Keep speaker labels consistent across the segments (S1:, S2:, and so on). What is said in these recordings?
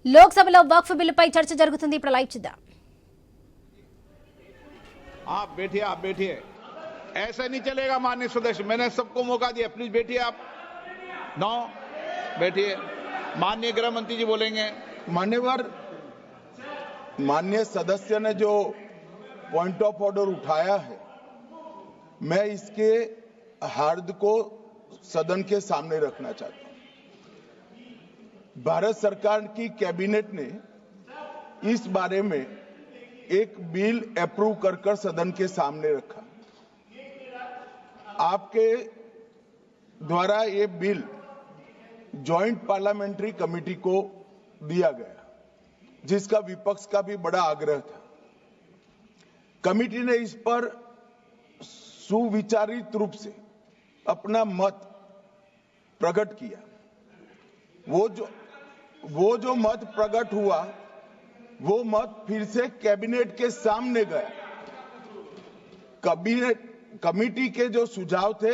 S1: లోక్సభలో వక్ఫ్ బిల్లుపై చర్చ జరుగుతుంది. ఇప్పుడు లైవ్ చూద్దాం.
S2: आप बैठिए ऐसा नहीं चलेगा माननीय सदस्य, मैंने सबको मौका दिया, प्लीज बैठिए आप। नौ बैठिए, माननीय गृह मंत्री जी बोलेंगे।
S3: मान्यवर, माननीय सदस्य ने जो पॉइंट ऑफ ऑर्डर उठाया है, मैं इसके हार्द को सदन के सामने रखना चाहता हूं। भारत सरकार की कैबिनेट ने इस बारे में एक बिल अप्रूव कर सदन के सामने रखा। आपके द्वारा ये बिल जॉइंट पार्लियामेंट्री कमेटी को दिया गया, जिसका विपक्ष का भी बड़ा आग्रह था। कमेटी ने इस पर सुविचारित रूप से अपना मत प्रकट किया। वो जो मत प्रकट हुआ, वो मत फिर से कैबिनेट के सामने गया। कमेटी के जो सुझाव थे,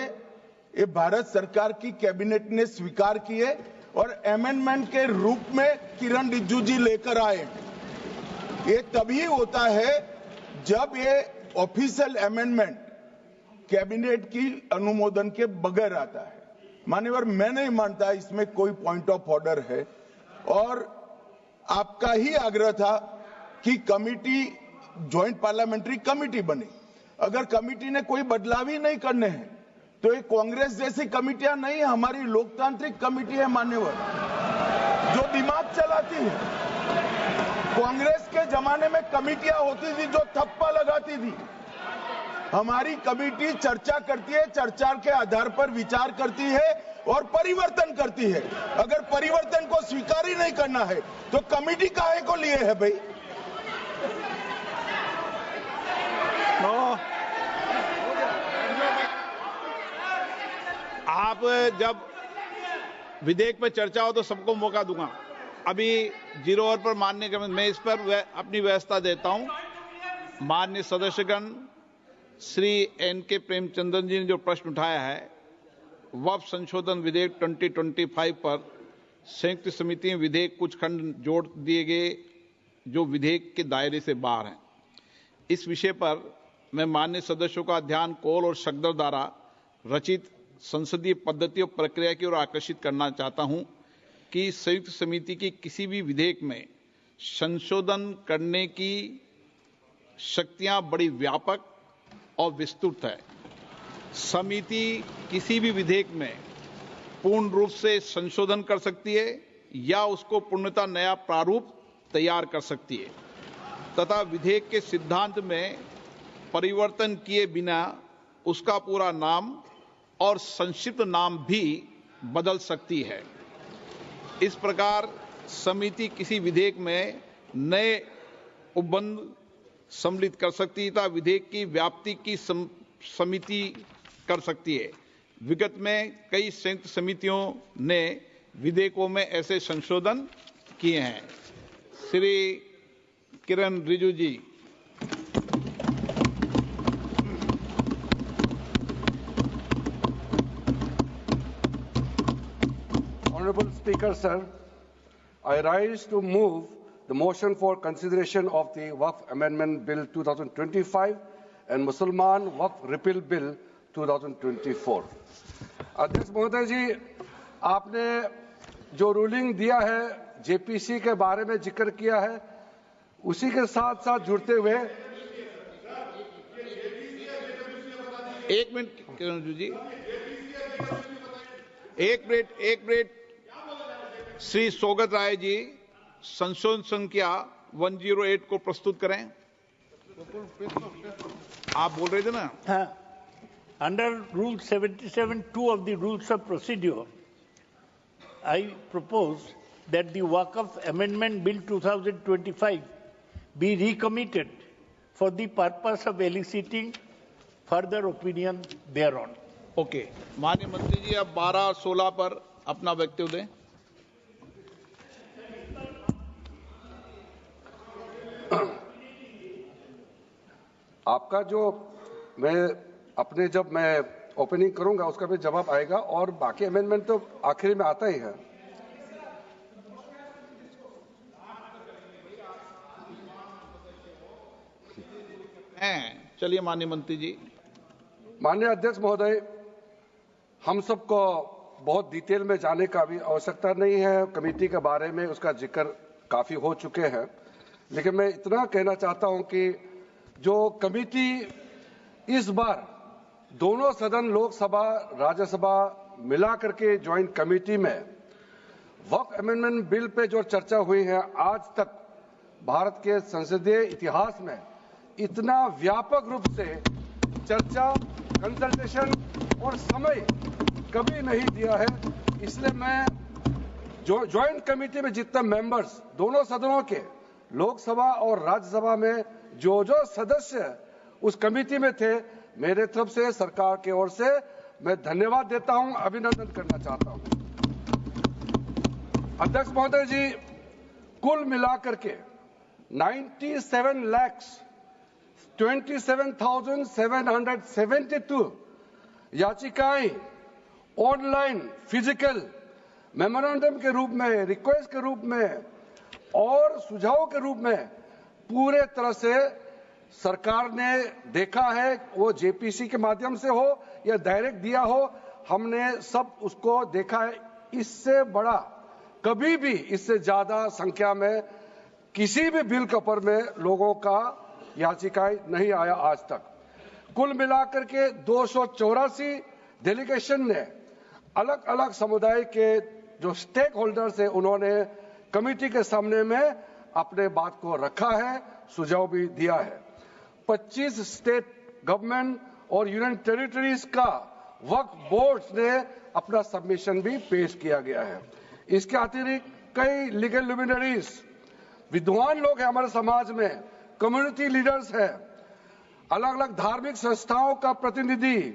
S3: ये भारत सरकार की कैबिनेट ने स्वीकार किए और अमेंडमेंट के रूप में किरण रिजिजू जी लेकर आए। ये तभी होता है जब ये ऑफिशियल अमेंडमेंट कैबिनेट की अनुमोदन के बगैर आता है। मान्यवर, मैं नहीं मानता इसमें कोई पॉइंट ऑफ ऑर्डर है, और आपका ही आग्रह था कि कमेटी जॉइंट पार्लियामेंट्री कमेटी बने। अगर कमेटी ने कोई बदलाव ही नहीं करने हैं तो ये कांग्रेस जैसी कमेटियां नहीं, हमारी लोकतांत्रिक कमेटी है मान्यवर, जो दिमाग चलाती है। कांग्रेस के जमाने में कमेटियां होती थी जो थप्पा लगाती थी। हमारी कमेटी चर्चा करती है, चर्चा के आधार पर विचार करती है और परिवर्तन करती है। अगर परिवर्तन को स्वीकार ही नहीं करना है तो कमेटी काहे को लिए है भाई?
S2: आप जब विधेयक पर चर्चा हो तो सबको मौका दूंगा। अभी 0 ओवर पर माननीय मैं इस पर अपनी व्यवस्था देता हूं। माननीय सदस्यगण श्री एन.के. प्रेमचंद्रन जी ने जो प्रश्न उठाया है, वक्फ संशोधन विधेयक 2025 पर संयुक्त समिति में विधेयक कुछ खंड जोड़ दिए गए जो विधेयक के दायरे से बाहर हैं। इस विषय पर मैं माननीय सदस्यों का ध्यान कौल और शकदर द्वारा रचित संसदीय पद्धति और प्रक्रिया की ओर आकर्षित करना चाहता हूं कि संयुक्त समिति की किसी भी विधेयक में संशोधन करने की शक्तियां बड़ी व्यापक और विस्तृत है। समिति किसी भी विधेयक में पूर्ण रूप से संशोधन कर सकती है या उसको पूर्णतः नया प्रारूप तैयार कर सकती है तथा विधेयक के सिद्धांत में परिवर्तन किए बिना उसका पूरा नाम और संक्षिप्त नाम भी बदल सकती है। इस प्रकार समिति किसी विधेयक में नए उपबंध सम्मिलित कर सकती है तथा विधेयक की व्याप्ति की समिति कर सकती है। विगत में कई संयुक्त समितियों ने विधेयकों में ऐसे संशोधन किए हैं। श्री किरण रिजिजू जी।
S4: Honorable Speaker, sir, I rise to move the motion for consideration of the Waqf Amendment Bill 2025 and Mussalman Waqf Repeal Bill 2024. अध्यक्ष महोदय जी, आपने जो रूलिंग दिया है, जेपीसी के बारे में जिक्र किया है, उसी के साथ साथ जुड़ते हुए
S2: एक मिनट किरण जी, एक मिनट श्री सोगत राय जी संशोधन संख्या 108 को प्रस्तुत करें। आप बोल रहे थे ना?
S5: हाँ। Under Rule 77(2) of the Rules of Procedure, I propose that the Waqf Amendment Bill 2025 be recommitted for the purpose of eliciting further opinion thereon.
S2: Okay, माननीय मंत्री जी अब 12 और 16 पर अपना वक्तव्य दें।
S4: आपका जो जब मैं ओपनिंग करूंगा उसका भी जवाब आएगा और बाकी अमेंडमेंट तो आखिरी में आता ही है।
S2: चलिए माननीय मंत्री जी।
S4: माननीय अध्यक्ष महोदय, हम सबको बहुत डिटेल में जाने का भी आवश्यकता नहीं है। कमेटी के बारे में उसका जिक्र काफी हो चुके हैं, लेकिन मैं इतना कहना चाहता हूं कि जो कमेटी इस बार दोनों सदन लोकसभा राज्यसभा मिला करके ज्वाइंट कमेटी में वक्फ अमेंडमेंट बिल पे जो चर्चा हुई है, आज तक भारत के संसदीय इतिहास में इतना व्यापक रूप से चर्चा, कंसल्टेशन और समय कभी नहीं दिया है। इसलिए मैं जो ज्वाइंट कमेटी में जितने मेंबर्स दोनों सदनों के लोकसभा और राज्यसभा में जो सदस्य उस कमेटी में थे, मेरे तरफ से सरकार की ओर से मैं धन्यवाद देता हूं, अभिनंदन करना चाहता हूं। अध्यक्ष महोदय जी, कुल मिलाकर के 97,27,772 याचिकाएं ऑनलाइन, फिजिकल, मेमोरेंडम के रूप में, रिक्वेस्ट के रूप में और सुझाव के रूप में पूरे तरह से सरकार ने देखा है। वो जेपीसी के माध्यम से हो या डायरेक्ट दिया हो, हमने सब उसको देखा है। इससे बड़ा कभी भी, इससे ज्यादा संख्या में किसी भी बिल के ऊपर में लोगों का याचिकाएं नहीं आया आज तक। कुल मिलाकर के 284 डेलीगेशन ने अलग अलग समुदाय के जो स्टेक होल्डर्स है, उन्होंने कमेटी के सामने में अपने बात को रखा है, सुझाव भी दिया है। 25 स्टेट गवर्नमेंट और यूनियन टेरिटरीज का वक्फ बोर्ड ने अपना सबमिशन भी पेश किया गया है। इसके अतिरिक्त कई लीगल लुमिनरीज, विद्वान लोग हैं हमारे समाज में, कम्युनिटी लीडर्स हैं, अलग अलग धार्मिक संस्थाओं का प्रतिनिधि,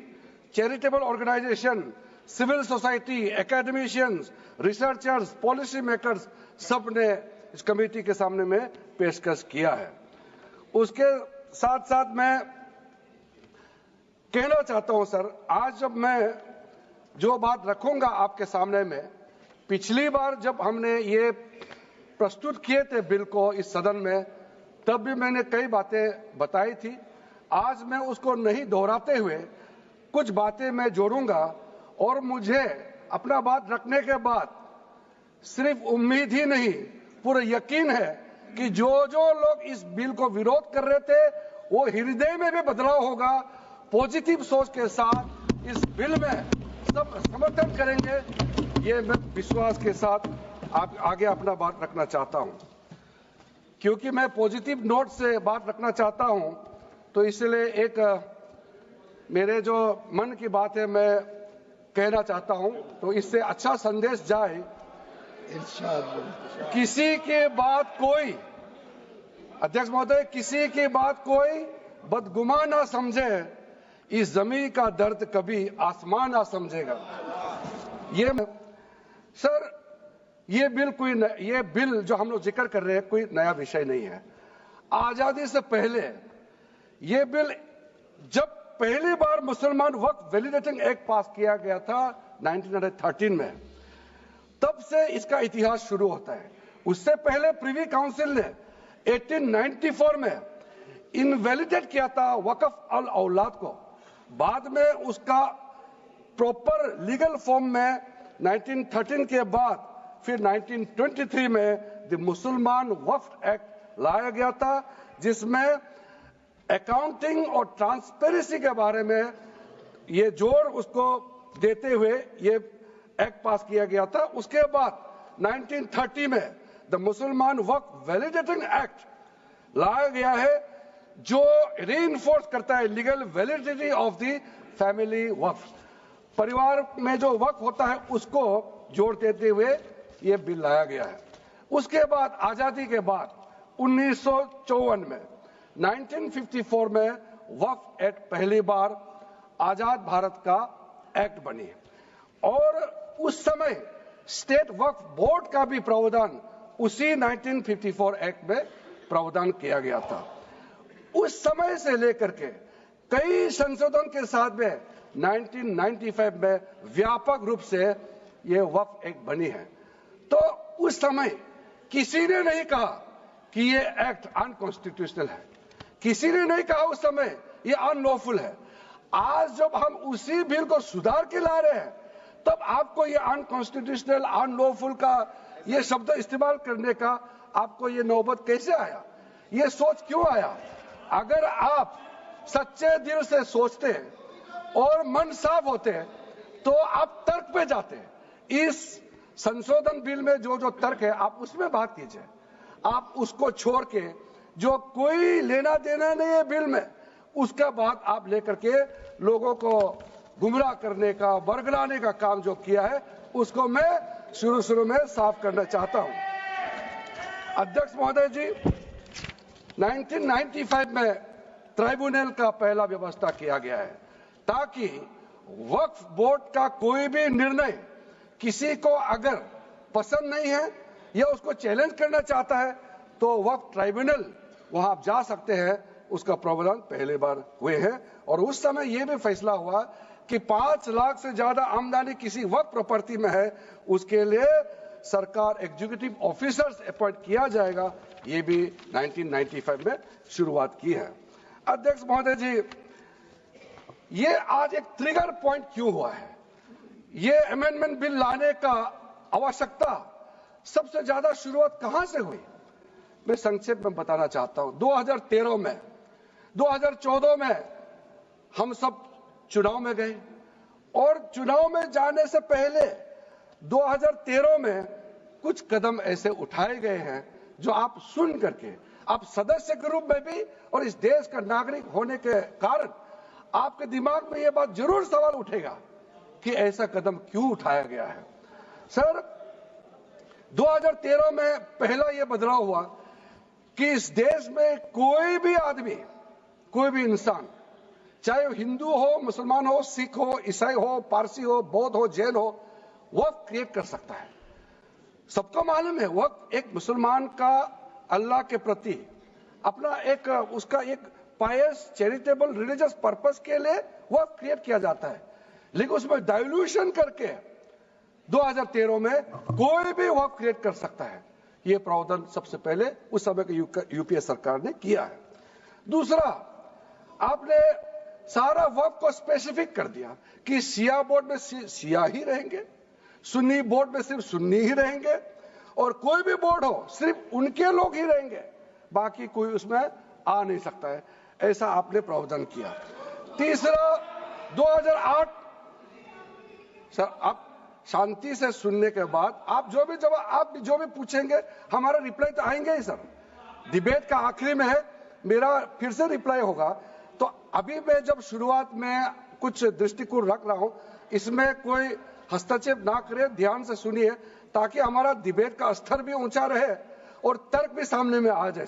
S4: charitable organisation, civil society, academicians, researchers, policy makers, सब ने इस कमेटी के सामने में पेशकश किया है। उसके साथ साथ मैं कहना चाहता हूं सर, आज जब मैं जो बात रखूंगा आपके सामने में, पिछली बार जब हमने ये प्रस्तुत किए थे बिल को इस सदन में, तब भी मैंने कई बातें बताई थी। आज मैं उसको नहीं दोहराते हुए कुछ बातें मैं जोड़ूंगा और मुझे अपना बात रखने के बाद सिर्फ उम्मीद ही नहीं, पूरा यकीन है कि जो लोग इस बिल को विरोध कर रहे थे, वो हृदय में भी बदलाव होगा। पॉजिटिव सोच के साथ इस बिल में सब समर्थन करेंगे, ये मैं विश्वास के साथ आगे अपना बात रखना चाहता हूं। क्योंकि मैं पॉजिटिव नोट से बात रखना चाहता हूं, तो इसलिए एक मेरे जो मन की बात है मैं कहना चाहता हूं, तो इससे अच्छा संदेश जाए। किसी की बात कोई, अध्यक्ष महोदय, किसी की बात कोई बदगुमान ना समझे, इस जमीन का दर्द कभी आसमान ना समझेगा। ये सर, ये बिल जो हम लोग जिक्र कर रहे हैं कोई नया विषय नहीं है। आजादी से पहले ये बिल, जब पहली बार मुसलमान वक्फ वैलिडेटिंग एक्ट पास किया गया था 1913 में, तब से इसका इतिहास शुरू होता है। उससे पहले प्रिवी काउंसिल ने 1894 में इनवैलिडेट किया था वक्फ अल औलाद को। बाद में उसका प्रॉपर लीगल फॉर्म में 1913 के बाद फिर 1923 में द मुसलमान वक्फ एक्ट लाया गया था, जिसमें अकाउंटिंग और ट्रांसपेरेंसी के बारे में ये जोर उसको देते हुए ये एक्ट पास किया गया था। उसके बाद 1930 में द मुसलमान वक्फ वैलिडेटिंग एक्ट लाया गया है, जो रीइंफोर्स करता है legal validity of the family waqf. परिवार में जो वक्फ होता है उसको जोड़ देते हुए ये बिल लाया गया है। उसके बाद आजादी के बाद 1954 में 1954 में वक्फ एक्ट पहली बार आजाद भारत का एक्ट बनी और उस समय स्टेट वक्फ बोर्ड का भी प्रावधान उसी 1954 एक्ट में प्रावधान किया गया था। उस समय से लेकर के कई संशोधन के साथ में 1995 में व्यापक रूप से ये वक्फ एक्ट बनी है। तो उस समय किसी ने नहीं कहा कि ये एक्ट अनकॉन्स्टिट्यूशनल है। किसी ने नहीं कहा उस समय ये अनलॉफुल है। आज जब हम उसी बिल को सुधार के ला रहे हैं तब आपको ये अनकॉन्स्टिट्यूशनल अनलॉफुल का ये शब्द इस्तेमाल करने का आपको ये नौबत कैसे आया, ये सोच क्यों आया? अगर आप सच्चे दिल से सोचते और मन साफ होते तो आप तर्क पे जाते। इस संशोधन बिल में जो जो तर्क है आप उसमें बात कीजिए, आप उसको छोड़ के जो कोई लेना देना नहीं है बिल में उसका बात आप लेकर के लोगों को गुमराह करने का, बरगलाने का काम जो किया है उसको मैं शुरू में साफ करना चाहता हूं। अध्यक्ष महोदय जी, 1995 में ट्राइब्यूनल का पहला व्यवस्था किया गया है ताकि वक्फ बोर्ड का कोई भी निर्णय किसी को अगर पसंद नहीं है या उसको चैलेंज करना चाहता है तो वक्फ ट्राइब्यूनल वहां आप जा सकते हैं। उसका प्रावधान पहले बार हुए हैं और उस समय यह भी फैसला हुआ कि 5 लाख से ज्यादा आमदनी किसी वक्फ प्रॉपर्टी में है उसके लिए सरकार एग्जीक्यूटिव ऑफिसर्स अपॉइंट किया जाएगा। ये भी 1995 में शुरुआत की है। अध्यक्ष महोदय जी, ये आज एक ट्रिगर पॉइंट क्यों हुआ है? ये अमेंडमेंट बिल लाने का आवश्यकता सबसे ज्यादा शुरुआत कहां से हुई? मैं संक्षेप में बताना चाहता हूं। 2013 में 2014 में हम सब चुनाव में गए और चुनाव में जाने से पहले 2013 में कुछ कदम ऐसे उठाए गए हैं जो आप सुन करके, आप सदस्य के रूप में भी और इस देश का नागरिक होने के कारण आपके दिमाग में यह बात जरूर सवाल उठेगा कि ऐसा कदम क्यों उठाया गया है। सर, 2013 में पहला यह बदलाव हुआ कि इस देश में कोई भी आदमी, कोई भी इंसान, चाहे वो हिंदू हो, मुसलमान हो, सिख हो, ईसाई हो, पारसी हो, बौद्ध हो, जैन हो, वक्फ क्रिएट कर सकता है। सबको मालूम है वक्फ एक मुसलमान का अल्लाह के प्रति अपना एक उसका एक पायस चैरिटेबल रिलीजियस पर्पस के लिए वक्फ क्रिएट किया जाता है, लेकिन उसमें डाइल्यूशन करके 2013 में कोई भी वक्फ क्रिएट कर सकता है। यह प्रावधान सबसे पहले उस समय की यूपीए सरकार ने किया है। दूसरा, आपने सारा वक्फ को स्पेसिफिक कर दिया कि शिया बोर्ड में शिया ही रहेंगे, सुन्नी बोर्ड में सिर्फ सुन्नी ही रहेंगे और कोई भी बोर्ड हो सिर्फ उनके लोग ही रहेंगे, बाकी कोई उसमें आ नहीं सकता है। ऐसा आपने प्रावधान किया। तीसरा, 2008, सर आप शांति से सुनने के बाद आप जो भी पूछेंगे हमारा रिप्लाई तो आएंगे ही सर। डिबेट का आखिरी में है, मेरा फिर से रिप्लाई होगा। तो अभी मैं जब शुरुआत में कुछ दृष्टिकोण रख रहा हूं, इसमें कोई हस्तक्षेप ना करे, ध्यान से सुनिए ताकि हमारा डिबेट का स्तर भी ऊंचा रहे और तर्क भी सामने में आ जाए।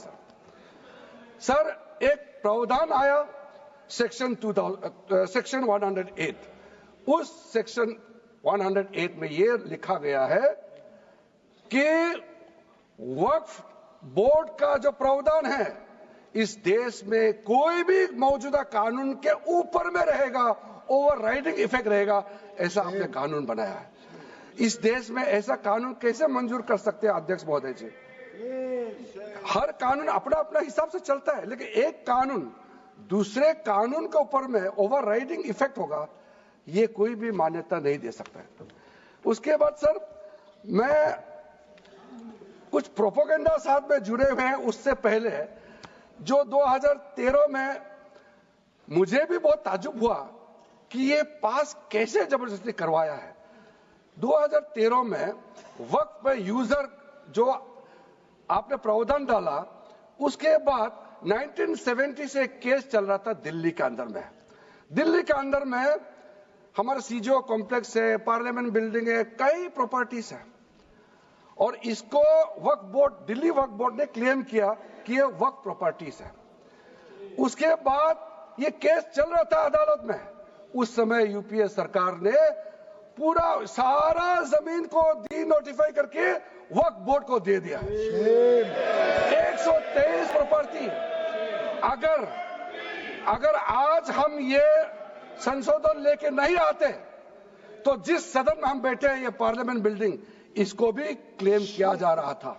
S4: सर, एक प्रावधान आया सेक्शन 108। उस सेक्शन 108 में यह लिखा गया है कि वक्फ बोर्ड का जो प्रावधान है इस देश में कोई भी मौजूदा कानून के ऊपर में रहेगा, ओवरराइडिंग इफेक्ट रहेगा। ऐसा आपने कानून बनाया है। इस देश में ऐसा कानून कैसे मंजूर कर सकते हैं अध्यक्ष महोदय जी? हर कानून अपना अपना हिसाब से चलता है, लेकिन एक कानून दूसरे कानून के ऊपर में ओवरराइडिंग इफेक्ट होगा, ये कोई भी मान्यता नहीं दे सकता है। उसके बाद सर, मैं कुछ प्रोपेगेंडा साथ में जुड़े हुए हैं। उससे पहले जो 2013 में मुझे भी बहुत ताज्जुब हुआ कि ये पास कैसे जबरदस्ती करवाया है। 2013 में वक्फ पे यूजर जो आपने प्रावधान डाला, उसके बाद 1970 से एक केस चल रहा था दिल्ली के अंदर में। दिल्ली के अंदर में हमारा सीजीओ कॉम्प्लेक्स है, पार्लियामेंट बिल्डिंग है, कई प्रॉपर्टीज है और इसको वक्फ बोर्ड, दिल्ली वक्फ बोर्ड ने क्लेम किया कि ये वक्फ प्रॉपर्टीज है। उसके बाद ये केस चल रहा था अदालत में। उस समय यूपीए सरकार ने पूरा सारा जमीन को डी नोटिफाई करके वक्फ बोर्ड को दे दिया। 123 प्रॉपर्टी। अगर आज हम ये संशोधन लेके नहीं आते तो जिस सदन में हम बैठे हैं, ये पार्लियामेंट बिल्डिंग, इसको भी क्लेम किया जा रहा था।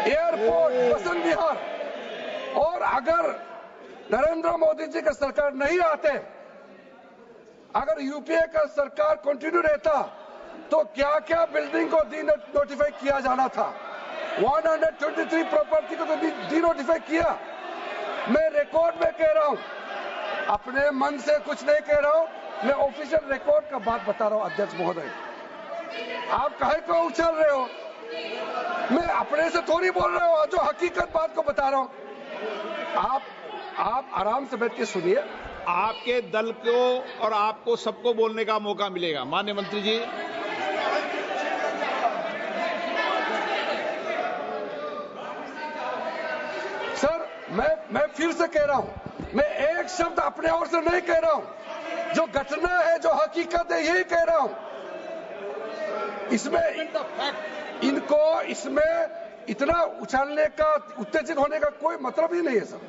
S4: एयरपोर्ट, बसंत विहार, और नरेंद्र मोदी जी का सरकार नहीं आते, अगर यूपीए का सरकार कंटिन्यू रहता तो क्या क्या बिल्डिंग को डी नोटिफाई किया जाना था। 123 प्रॉपर्टी को तो डी नोटिफाई किया। मैं रिकॉर्ड में कह रहा हूं, अपने मन से कुछ नहीं कह रहा हूं, मैं ऑफिशियल रिकॉर्ड का बात बता रहा हूं। अध्यक्ष महोदय, आप काहे को उछल रहे हो? मैं अपने से थोड़ी बोल रहा हूं, जो हकीकत बात को बता रहा हूं। आप आराम से बैठ के सुनिए।
S2: आपके दल को और आपको सबको बोलने का मौका मिलेगा। माननीय मंत्री जी,
S4: सर मैं फिर से कह रहा हूं, मैं एक शब्द अपने ओर से नहीं कह रहा हूं, जो घटना है, जो हकीकत है, यही कह रहा हूं। इनको इसमें इतना उछालने का, उत्तेजित होने का कोई मतलब ही नहीं है सर।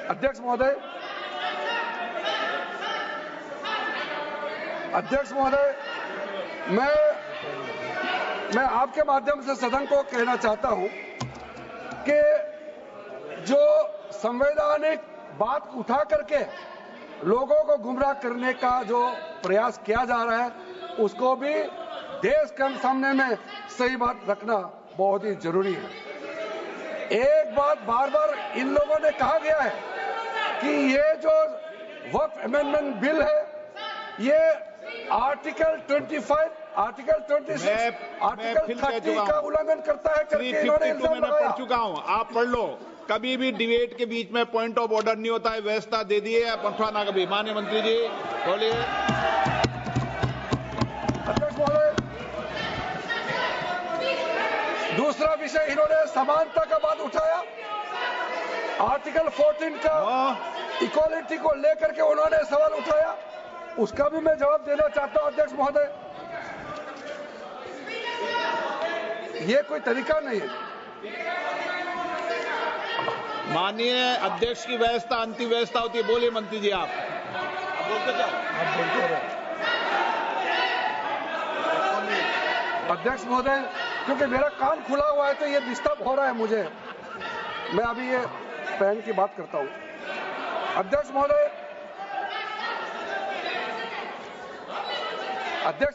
S4: अध्यक्ष महोदय, मैं आपके माध्यम से सदन को कहना चाहता हूं कि जो संवैधानिक बात उठा करके लोगों को गुमराह करने का जो प्रयास किया जा रहा है, उसको भी देश के सामने में सही बात रखना बहुत ही जरूरी है। एक बात बार बार इन लोगों ने कहा गया है कि ये जो वक्फ अमेंडमेंट बिल है, ये आर्टिकल 25, आर्टिकल 26, आर्टिकल 30 का उल्लंघन करता है करके इन्होंने इल्जाम लगाया।
S2: पढ़ चुका हूं, आप पढ़ लो। कभी भी डिबेट के बीच में पॉइंट ऑफ ऑर्डर नहीं होता है। व्यवस्था दे दी है, पंथवाना कभी। माननीय मंत्री जी बोलिए।
S4: अध्यक्ष महोदय, दूसरा विषय इन्होंने समानता का बात उठाया। आर्टिकल 14 का इक्वालिटी को लेकर के उन्होंने सवाल उठाया, उसका भी मैं जवाब देना चाहता हूं। अध्यक्ष महोदय, ये कोई तरीका नहीं है।
S2: माननीय अध्यक्ष की व्यवस्था अंतिम व्यवस्था होती है। बोलिए मंत्री जी, आप बोलते जाओ।
S4: अध्यक्ष महोदय, क्योंकि मेरा कान खुला हुआ है तो ये डिस्टर्ब हो रहा है मुझे। मैं अभी ये पैन की बात करता हूं। अध्यक्ष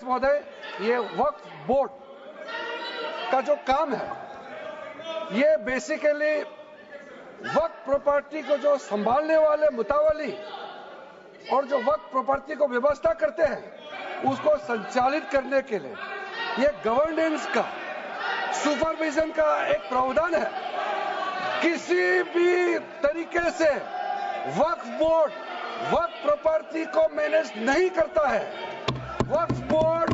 S4: महोदय, ये वक्फ बोर्ड का जो काम है, ये बेसिकली वक्फ प्रॉपर्टी को जो संभालने वाले मुतावली और जो वक्फ प्रॉपर्टी को व्यवस्था करते हैं, उसको संचालित करने के लिए ये गवर्नेंस का, सुपरविजन का एक प्रावधान है। किसी भी तरीके से वक्फ बोर्ड वक्फ प्रॉपर्टी को मैनेज नहीं करता है। वक्फ बोर्ड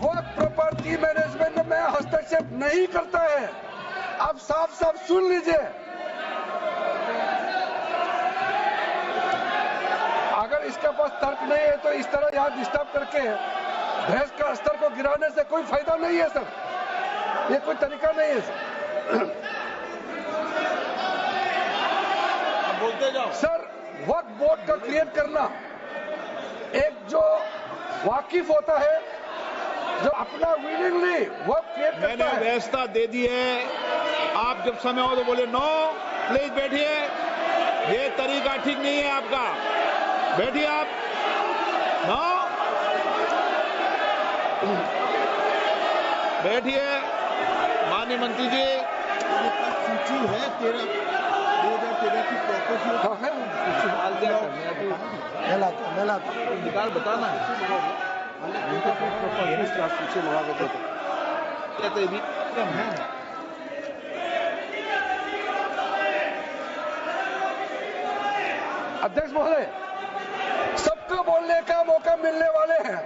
S4: वक्फ प्रॉपर्टी मैनेजमेंट में हस्तक्षेप नहीं करता है। आप साफ साफ सुन लीजिए, अगर इसके पास तर्क नहीं है तो इस तरह यहां डिस्टर्ब करके बहस का स्तर को गिराने से कोई फायदा नहीं है सर। ये कोई तरीका नहीं है सर।
S2: बोलते जाओ
S4: सर, वक्फ बोर्ड का क्रिएट करना, एक जो वाकिफ होता है, जो अपना विलिंगली वक्फ क्रिएट करता
S2: मैंने
S4: है।
S2: व्यवस्था दे दी है। आप जब समय हो तो बोले नो, प्लीज बैठिए। ये तरीका ठीक नहीं है आपका। बैठिए आप। नो, बैठिए। माननीय मंत्री जी,
S3: सूची है 2013 की प्रॉपर्टी निकाल बताना सूची मंगा के देते भी।
S4: अध्यक्ष महोदय, सबको बोलने का मौका मिलने वाले हैं,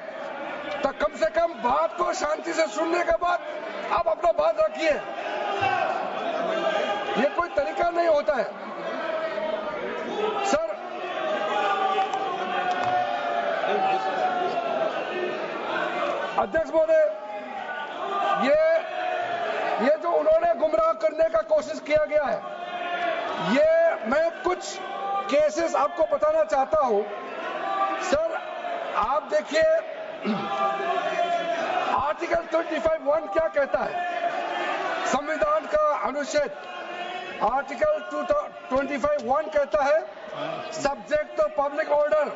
S4: तो कम से कम बात को शांति से सुनने के बाद आप अपना बात रखिए। ये कोई तरीका नहीं होता है सर। अध्यक्ष महोदय, ये जो उन्होंने गुमराह करने का कोशिश किया गया है, ये मैं कुछ केसेस आपको बताना चाहता हूं सर। आप देखिए, आर्टिकल 25(1) क्या कहता है, संविधान का अनुच्छेद आर्टिकल 25(1) कहता है, subject to public order,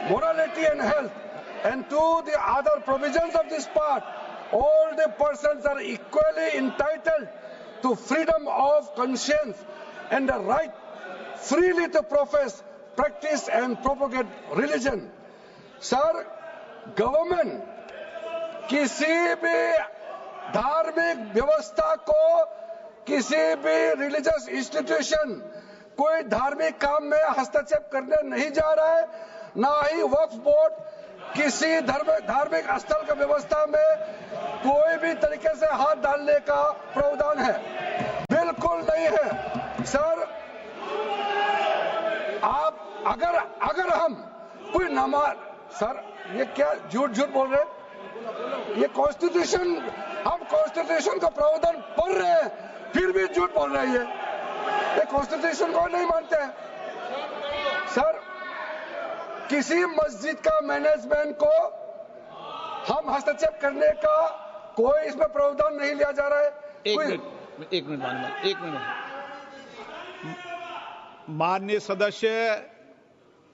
S4: morality and health, and to the other provisions of this part, all the persons are equally entitled to freedom of conscience and the right freely to profess, practice and propagate religion. Sir, government किसी भी धार्मिक व्यवस्था को, किसी भी religious institution, कोई धार्मिक काम में हस्तक्षेप करने नहीं जा रहा है, ना ही वक्फ बोर्ड किसी धार्मिक स्थल की व्यवस्था में कोई भी तरीके से हाथ डालने का प्रावधान है, बिल्कुल नहीं है। सर, आप अगर हम कोई नमाज, सर ये क्या झूठ बोल रहे हैं? ये कॉन्स्टिट्यूशन, हम कॉन्स्टिट्यूशन का प्रावधान पढ़ रहे हैं, फिर भी झूठ बोल रहे हैं। ये कॉन्स्टिट्यूशन को नहीं मानते हैं। सर, किसी मस्जिद का मैनेजमेंट को हम हस्तक्षेप करने का कोई इसमें प्रावधान नहीं लिया जा रहा है।
S2: एक मिनट माननीय सदस्य,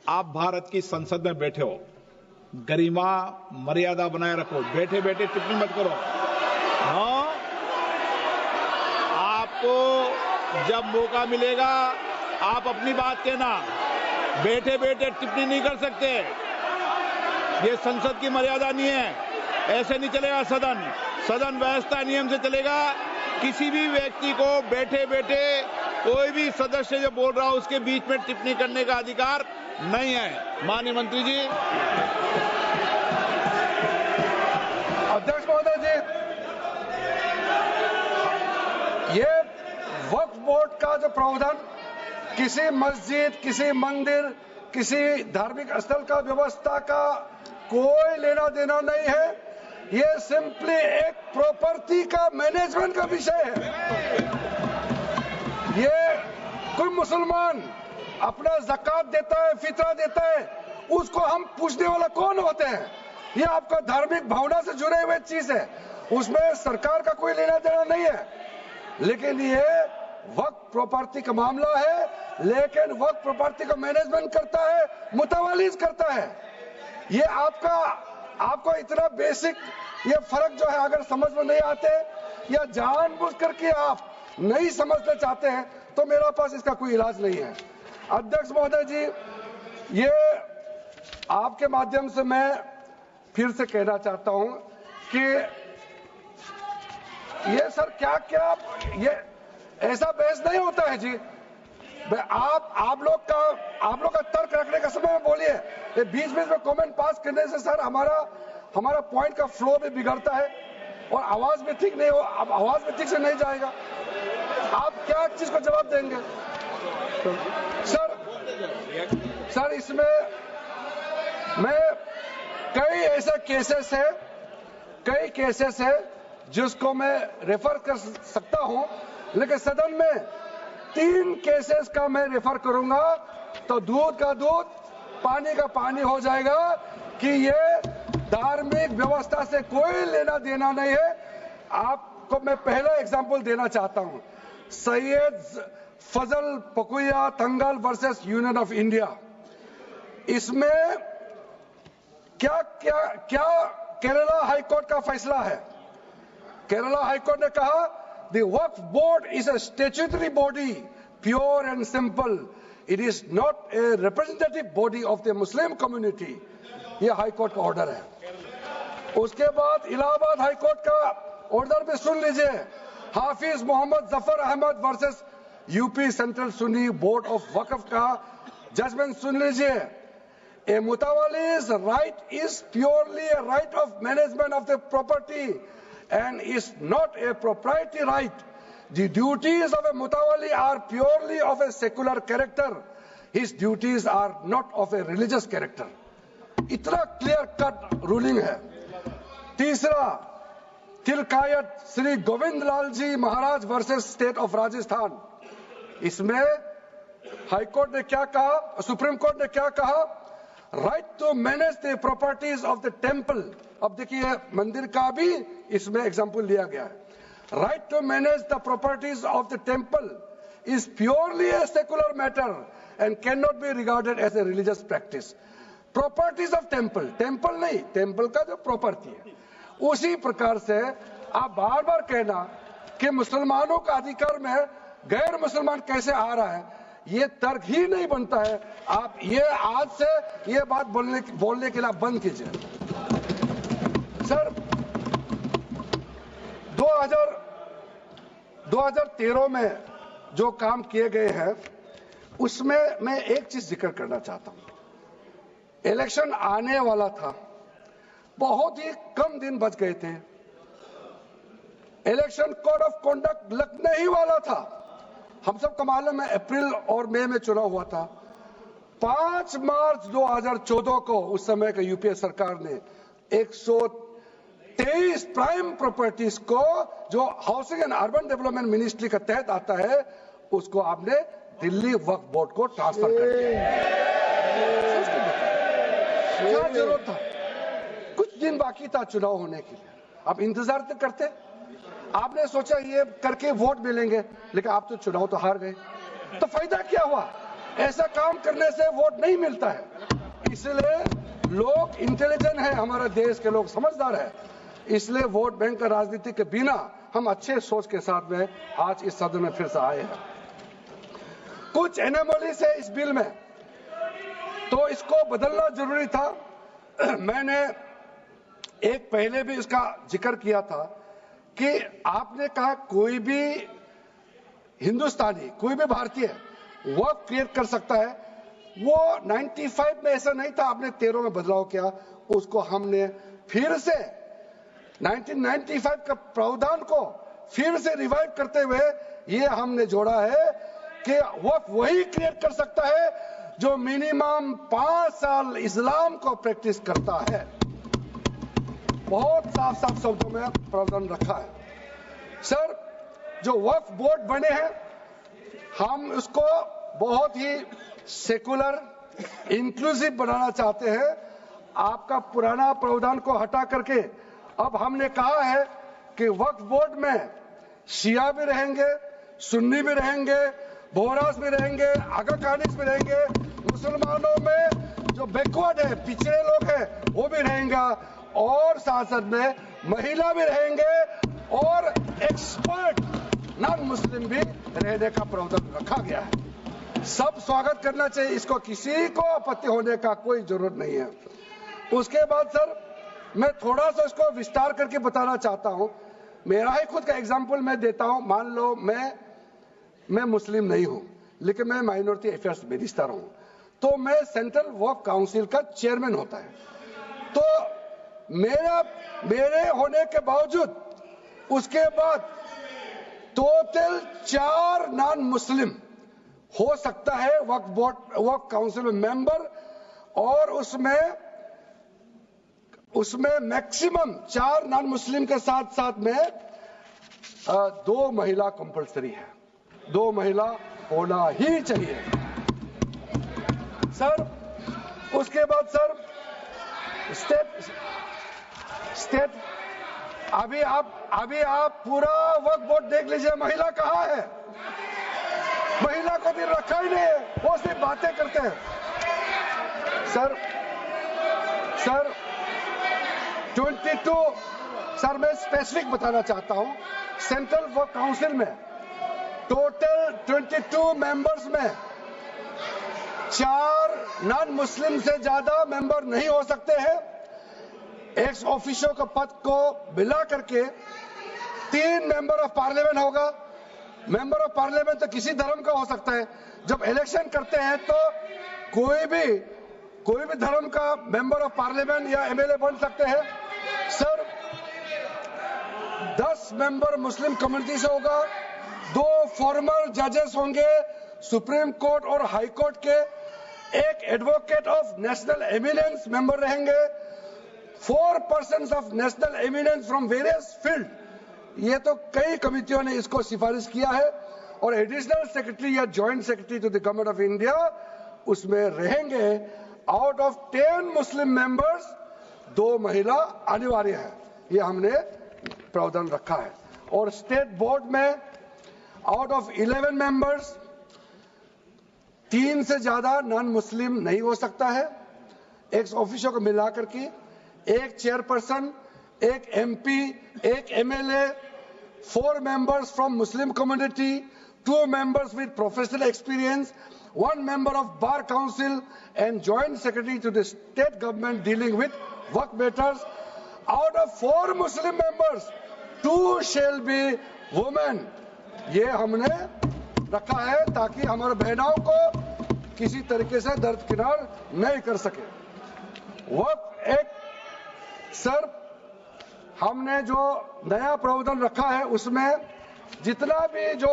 S2: आप भारत की संसद में बैठे हो, गरिमा मर्यादा बनाए रखो, बैठे बैठे टिप्पणी मत करो। हाँ, आपको जब मौका मिलेगा आप अपनी बात कहना, बैठे बैठे टिप्पणी नहीं कर सकते, ये संसद की मर्यादा नहीं है, ऐसे नहीं चलेगा सदन। सदन व्यवस्था नियम से चलेगा। किसी भी व्यक्ति को बैठे बैठे कोई भी सदस्य जो बोल रहा हो उसके बीच में टिप्पणी करने का अधिकार नहीं है। माननीय मंत्री जी।
S4: अध्यक्ष महोदय जी, ये वक्फ बोर्ड का जो प्रावधान किसी मस्जिद, किसी मंदिर, किसी धार्मिक स्थल का व्यवस्था का कोई लेना देना नहीं है। ये सिंपली एक प्रॉपर्टी का मैनेजमेंट का विषय है। ये कोई मुसलमान अपना ज़कात देता है, फितरा देता है, उसको हम पूछने वाला कौन होते हैं? ये आपका धार्मिक भावना से जुड़े हुए चीज है, उसमें सरकार का कोई लेना देना नहीं है। लेकिन ये वक्फ प्रॉपर्टी का मामला है, लेकिन वक्फ प्रॉपर्टी का मैनेजमेंट करता है, मुतवालिज करता है। ये आपको इतना बेसिक ये फर्क जो है अगर समझ में नहीं आते या जानबूझ करके आप नहीं समझना चाहते हैं तो मेरा पास इसका कोई इलाज नहीं है। अध्यक्ष महोदय जी, ये आपके माध्यम से मैं फिर से कहना चाहता हूं कि ये सर क्या ये ऐसा बहस नहीं होता है जी। आप लोग का तर्क रखने का समय में बोलिए, ये बीच में कमेंट पास करने से सर हमारा पॉइंट का फ्लो भी बिगड़ता है और आवाज में ठीक नहीं हो, अब आवाज में ठीक से नहीं जाएगा। आप क्या चीज को जवाब देंगे? सर इसमें मैं कई ऐसे केसेस है जिसको मैं रेफर कर सकता हूं, लेकिन सदन में 3 केसेस का मैं रेफर करूंगा तो दूध का दूध पानी का पानी हो जाएगा कि ये धार्मिक व्यवस्था से कोई लेना देना नहीं है। आपको मैं पहला एग्जांपल देना चाहता हूं, सैयद फजल पकुया तंगल वर्सेस यूनियन ऑफ इंडिया। इसमें क्या केरला हाईकोर्ट का फैसला है। केरला हाईकोर्ट ने कहा the Waqf board is a statutory body, pure and simple, it is not a representative body of the Muslim community. ये हाईकोर्ट का ऑर्डर है। उसके बाद इलाहाबाद हाईकोर्ट का ऑर्डर भी सुन लीजिए, Hafiz Mohammad Zafar Ahmad versus UP central Sunni board of Waqf का जजमेंट सुन लीजिए। A mutawali's right is purely a right of management of the property and is not a proprietary right. The duties of a mutawali are purely of a secular character. His duties are not of a religious character. इतना clear cut ruling है। तीसरा, तिलकायत श्री गोविंद लाल जी महाराज versus state of Rajasthan. इसमें high court ने क्या कहा, supreme court ने क्या कहा, right to manage the properties of the temple. अब देखिए मंदिर का भी इसमें एग्जांपल लिया गया है। Right to manage the properties of the temple is purely a secular matter and cannot be regarded as a religious practice. Properties of temple, temple नहीं, temple का जो property है, उसी प्रकार से आप बार बार कहना कि मुसलमानों का अधिकार में गैर मुसलमान कैसे आ रहा है, ये तर्क ही नहीं बनता है। आप ये आज से ये बात बोलने के लिए बंद कीजिए। सर 2013 में जो काम किए गए हैं उसमें मैं एक चीज जिक्र करना चाहता हूं। इलेक्शन आने वाला था, बहुत ही कम दिन बच गए थे, इलेक्शन कोड ऑफ कॉन्डक्ट लगने ही वाला था। हम सबको मालूम है अप्रैल और मई में चुनाव हुआ था। 5 मार्च 2014 को उस समय का यूपीए सरकार ने 123 प्राइम प्रॉपर्टीज को जो housing and urban development ministry का तहत आता है उसको आपने दिल्ली वक्फ बोर्ड को ट्रांसफर कर दिया। क्या जरूरत था? कुछ दिन बाकी था चुनाव होने के लिए, आप इंतजार तो करते। आपने सोचा ये करके वोट मिलेंगे, लेकिन आप तो चुनाव तो हार गए, तो फायदा क्या हुआ? ऐसा काम करने से वोट नहीं मिलता है। इसलिए लोग इंटेलिजेंट है, हमारे देश के लोग समझदार है, इसलिए वोट बैंक का राजनीति के बिना हम अच्छे सोच के साथ में आज इस सदन में फिर से आए हैं। कुछ एनोमलीज है इस बिल में, तो इसको बदलना जरूरी था। मैंने एक पहले भी इसका जिक्र किया था कि आपने कहा कोई भी हिंदुस्तानी, कोई भी भारतीय वक्फ क्रिएट कर सकता है। वो 95 में ऐसा नहीं था, आपने 13 में बदलाव किया, उसको हमने फिर से 1995 का प्रावधान को फिर से रिवाइव करते हुए ये हमने जोड़ा है कि वक्फ वही क्रिएट कर सकता है जो मिनिमम 5 साल इस्लाम को प्रैक्टिस करता है। बहुत साफ साफ शब्दों में प्रावधान रखा है। सर, जो वक्फ बोर्ड बने हैं हम उसको बहुत ही सेकुलर इंक्लूसिव बनाना चाहते हैं। आपका पुराना प्रावधान को हटा करके अब हमने कहा है कि वक्फ बोर्ड में शिया भी रहेंगे, सुन्नी भी रहेंगे, बोहरास भी रहेंगे, आगा कानिस भी रहेंगे, मुसलमानों में जो बैकवर्ड है, पिछड़े लोग हैं वो भी रहेंगे, और साथ साथ में महिला भी रहेंगे और एक्सपर्ट नॉन मुस्लिम भी रहने का प्रावधान रखा गया है। सब स्वागत करना चाहिए, इसको किसी को आपत्ति होने का कोई जरूरत नहीं है। उसके बाद सर मैं थोड़ा सा इसको विस्तार करके बताना चाहता हूं। मेरा ही खुद का एग्जांपल मैं देता हूं। मान लो मैं मुस्लिम नहीं हूं, लेकिन मैं माइनॉरिटी अफेयर्स मिनिस्टर हूं, तो मैं सेंट्रल वक्फ काउंसिल का चेयरमैन होता है। तो मेरे होने के बावजूद उसके बाद टोटल 4 नॉन मुस्लिम हो सकता है वक्फ बोर्ड वक्फ काउंसिल में मेंबर, और उसमें मैक्सिमम 4 नॉन मुस्लिम के साथ साथ में 2 महिला कंपलसरी है। 2 महिला होना ही चाहिए सर। उसके बाद सर स्टेट अभी आप पूरा वक्फ बोर्ड देख लीजिए, महिला कहाँ है? महिला को भी रखा ही नहीं है, वो सिर्फ बातें करते हैं। सर 22 सर मैं स्पेसिफिक बताना चाहता हूं। सेंट्रल वक्फ काउंसिल में टोटल 22 मेंबर्स में 4 नॉन मुस्लिम से ज्यादा मेंबर नहीं हो सकते हैं। एक्स ऑफिशियो का पद को मिला करके 3 मेंबर ऑफ पार्लियामेंट होगा। मेंबर ऑफ पार्लियामेंट तो किसी धर्म का हो सकता है। जब इलेक्शन करते हैं तो कोई भी धर्म का मेंबर ऑफ पार्लियामेंट या एमएलए बन सकते हैं। सर 10 मेंबर मुस्लिम कम्युनिटी से होगा, 2 फॉर्मर जजेस होंगे सुप्रीम कोर्ट और हाई कोर्ट के, 1 advocate of national eminence member रहेंगे, 4 persons of national eminence from various field. ये तो कई कमिटियों ने इसको सिफारिश किया है, और एडिशनल सेक्रेटरी या joint secretary to the government of India उसमें रहेंगे। आउट ऑफ 10 मुस्लिम मेंबर्स 2 महिला अनिवार्य है, ये हमने प्रावधान रखा है। और स्टेट बोर्ड में आउट ऑफ 11 मेंबर्स 3 से ज्यादा नॉन मुस्लिम नहीं हो सकता है। एक्स ऑफिशियो को मिलाकर के एक चेयरपर्सन, एक एमपी, एक MLA, 4 members from Muslim community, 2 members with professional experience, 1 member of Bar Council and Joint Secretary to the state government dealing with work matters. Out of 4 Muslim members, 2 shall be women. ये हमने रखा है ताकि हमारे बहनों को किसी तरीके से दरकिनार नहीं कर सके। वक्फ एक्ट सर, हमने जो नया प्रावधान रखा है उसमें जितना भी जो